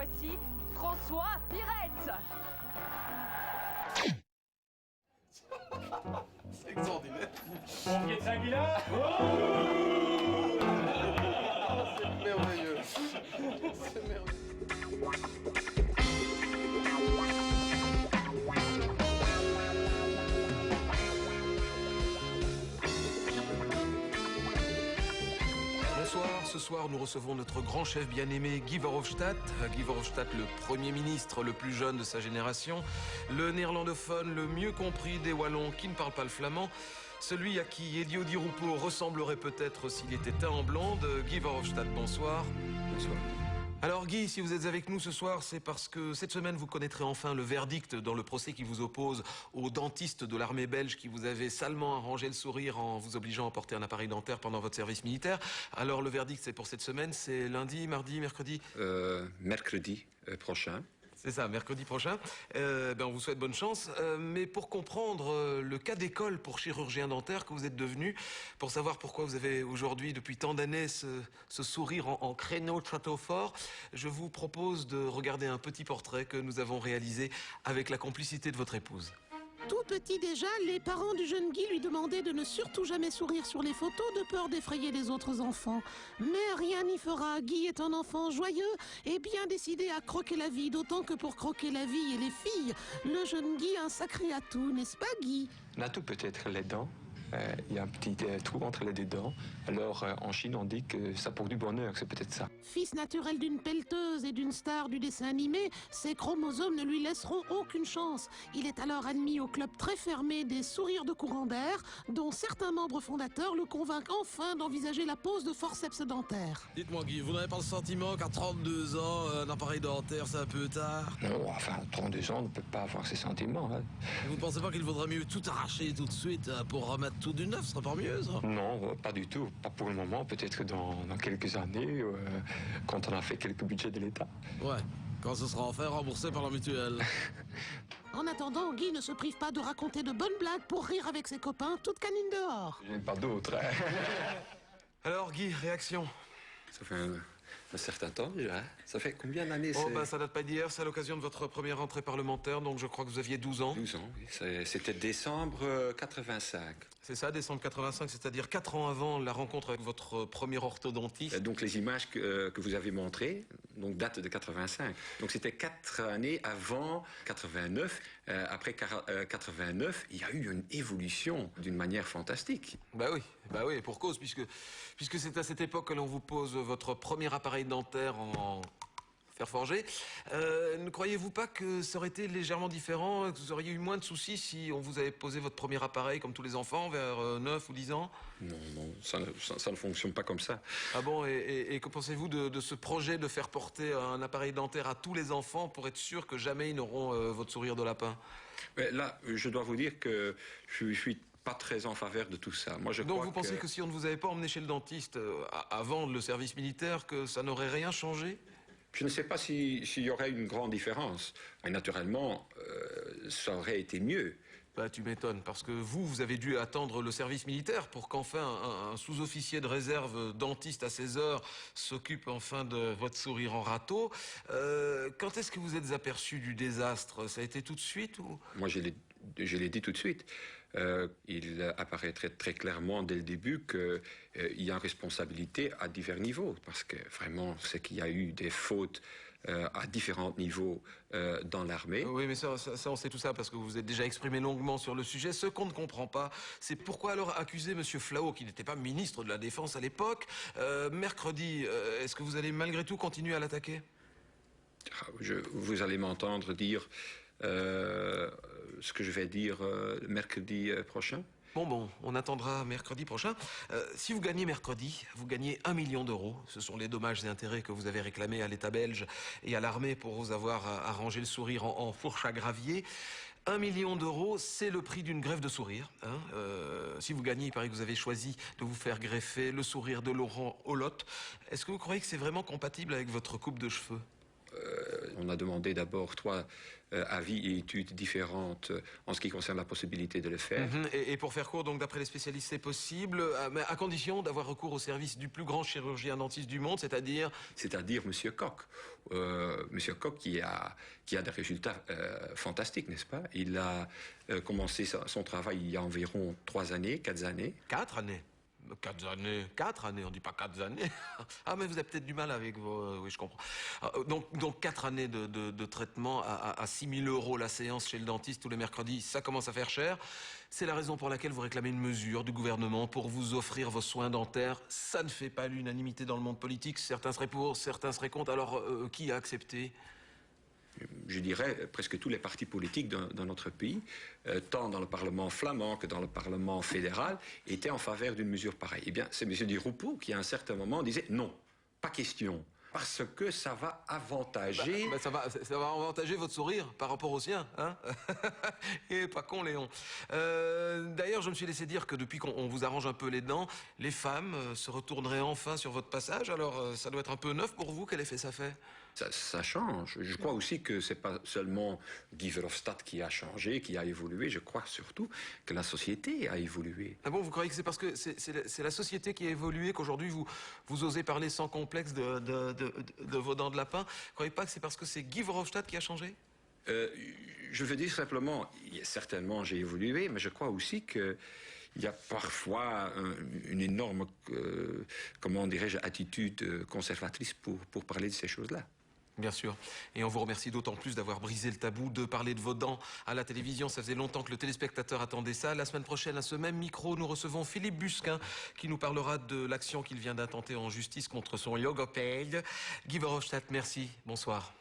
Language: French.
voici François Pirette. C'est extraordinaire. Pompier de Saint-Guilain. C'est merveilleux. C'est merveilleux. Bonsoir, ce soir nous recevons notre grand chef bien-aimé Guy Verhofstadt. Guy Verhofstadt, le Premier ministre le plus jeune de sa génération, le néerlandophone le mieux compris des Wallons qui ne parlent pas le flamand, celui à qui Elio Di Rupo ressemblerait peut-être s'il était teint en blonde. Guy Verhofstadt, bonsoir. Bonsoir. Alors Guy, si vous êtes avec nous ce soir, c'est parce que cette semaine vous connaîtrez enfin le verdict dans le procès qui vous oppose au dentiste de l'armée belge qui vous avait salement arrangé le sourire en vous obligeant à porter un appareil dentaire pendant votre service militaire. Alors le verdict c'est pour cette semaine, c'est lundi, mardi, mercredi Mercredi prochain. C'est ça, mercredi prochain. On vous souhaite bonne chance. Mais pour comprendre le cas d'école pour chirurgien dentaire que vous êtes devenu, pour savoir pourquoi vous avez aujourd'hui, depuis tant d'années, ce sourire en créneau de château fort, je vous propose de regarder un petit portrait que nous avons réalisé avec la complicité de votre épouse. Tout petit déjà, les parents du jeune Guy lui demandaient de ne surtout jamais sourire sur les photos de peur d'effrayer les autres enfants. Mais rien n'y fera, Guy est un enfant joyeux et bien décidé à croquer la vie, d'autant que pour croquer la vie et les filles, le jeune Guy a un sacré atout, n'est-ce pas Guy? L'atout peut-être les dents. Il y a un petit trou entre les deux dents. Alors en Chine on dit que ça porte du bonheur, c'est peut-être ça. Fils naturel d'une pelleteuse et d'une star du dessin animé, ses chromosomes ne lui laisseront aucune chance. Il est alors admis au club très fermé des sourires de courant d'air, dont certains membres fondateurs le convainquent enfin d'envisager la pose de forceps dentaire. Dites-moi Guy, vous n'avez pas le sentiment qu'à 32 ans, un appareil dentaire c'est un peu tard? Non, enfin, 32 ans, on ne peut pas avoir ces sentiments. Hein. Vous ne pensez pas qu'il vaudrait mieux tout arracher tout de suite pour remettre tout du neuf, ce serait pas mieux ça? Non, pas du tout. Pas pour le moment, peut-être dans quelques années, quand on a fait quelques budgets de l'État. Ouais, quand ce sera enfin remboursé par la mutuelle. En attendant, Guy ne se prive pas de raconter de bonnes blagues pour rire avec ses copains, toutes canines dehors. Je n'ai pas d'autres. Hein. Alors Guy, réaction? Ça fait un certain temps déjà. Hein. Ça fait combien d'années? Ça date pas d'hier, c'est à l'occasion de votre première rentrée parlementaire, donc je crois que vous aviez 12 ans. 12 ans, oui. C'était décembre 85. C'est ça, décembre 85, c'est-à-dire 4 ans avant la rencontre avec votre premier orthodontiste. Donc les images que vous avez montrées donc, datent de 85. Donc c'était 4 années avant 89. Après 89, il y a eu une évolution d'une manière fantastique. Bah oui, et pour cause, puisque c'est à cette époque que l'on vous pose votre premier appareil dentaire en fer forgé. Ne croyez-vous pas que ça aurait été légèrement différent, que vous auriez eu moins de soucis si on vous avait posé votre premier appareil comme tous les enfants vers 9 ou 10 ans? Non, ça ne fonctionne pas comme ça. Ah bon, et que pensez-vous de ce projet de faire porter un appareil dentaire à tous les enfants pour être sûr que jamais ils n'auront votre sourire de lapin? Mais là, je dois vous dire que je suis pas très en faveur de tout ça. Moi, Donc vous pensez que si on ne vous avait pas emmené chez le dentiste avant le service militaire, que ça n'aurait rien changé? Je ne sais pas s'il y aurait une grande différence. Et naturellement, ça aurait été mieux. Bah, tu m'étonnes, parce que vous avez dû attendre le service militaire pour qu'enfin un sous-officier de réserve dentiste à 16 heures s'occupe enfin de votre sourire en râteau. Quand est-ce que vous êtes aperçu du désastre? Ça a été tout de suite ou... Moi, je l'ai dit tout de suite. Il apparaît très clairement dès le début qu'il y a une responsabilité à divers niveaux, parce que vraiment, c'est qu'il y a eu des fautes à différents niveaux dans l'armée. Oui, mais ça, on sait tout ça, parce que vous vous êtes déjà exprimé longuement sur le sujet. Ce qu'on ne comprend pas, c'est pourquoi alors accuser M. Flao, qui n'était pas ministre de la Défense à l'époque, mercredi, est-ce que vous allez malgré tout continuer à l'attaquer? Vous allez m'entendre dire ce que je vais dire mercredi prochain. Bon, on attendra mercredi prochain. Si vous gagnez mercredi, vous gagnez 1 million d'euros. Ce sont les dommages et intérêts que vous avez réclamés à l'État belge et à l'armée pour vous avoir arrangé le sourire en fourche à gravier. 1 million d'euros, c'est le prix d'une greffe de sourire. Hein. Si vous gagnez, il paraît que vous avez choisi de vous faire greffer le sourire de Laurent Holotte. Est-ce que vous croyez que c'est vraiment compatible avec votre coupe de cheveux? On a demandé d'abord 3 avis et études différentes en ce qui concerne la possibilité de le faire. Et pour faire court, donc d'après les spécialistes, c'est possible, mais à condition d'avoir recours au service du plus grand chirurgien dentiste du monde, c'est-à-dire... C'est-à-dire M. Koch. Monsieur Koch qui a des résultats fantastiques, n'est-ce pas? Il a commencé son travail il y a environ 3 années, 4 années. 4 années 4 années, on dit pas 4 années. Ah, mais vous avez peut-être du mal avec vos... Oui, je comprends. Donc 4 années de traitement à 6 000 € la séance chez le dentiste tous les mercredis, ça commence à faire cher. C'est la raison pour laquelle vous réclamez une mesure du gouvernement pour vous offrir vos soins dentaires. Ça ne fait pas l'unanimité dans le monde politique. Certains seraient pour, certains seraient contre. Alors, qui a accepté ? Je dirais presque tous les partis politiques dans notre pays, tant dans le Parlement flamand que dans le Parlement fédéral, étaient en faveur d'une mesure pareille. Eh bien, c'est M. Di Rupo qui, à un certain moment, disait non, pas question. Parce que ça va avantager... ça va avantager votre sourire par rapport au sien, hein. Et pas con, Léon. D'ailleurs, je me suis laissé dire que depuis qu'on vous arrange un peu les dents, les femmes se retourneraient enfin sur votre passage. Alors, ça doit être un peu neuf pour vous. Quel effet ça fait ? Ça change. Je crois aussi que c'est pas seulement Guy Verhofstadt qui a changé, qui a évolué. Je crois surtout que la société a évolué. Ah bon, vous croyez que c'est parce que c'est la société qui a évolué qu'aujourd'hui vous osez parler sans complexe de vos dents de lapin? Vous croyez pas que c'est parce que c'est Guy Verhofstadt qui a changé? Je veux dire simplement, certainement j'ai évolué, mais je crois aussi que il y a parfois une énorme, comment dirais-je, attitude conservatrice pour parler de ces choses-là. Bien sûr. Et on vous remercie d'autant plus d'avoir brisé le tabou, de parler de vos dents à la télévision. Ça faisait longtemps que le téléspectateur attendait ça. La semaine prochaine, à ce même micro, nous recevons Philippe Busquin, qui nous parlera de l'action qu'il vient d'intenter en justice contre son logopède. Guy Verhofstadt, merci. Bonsoir.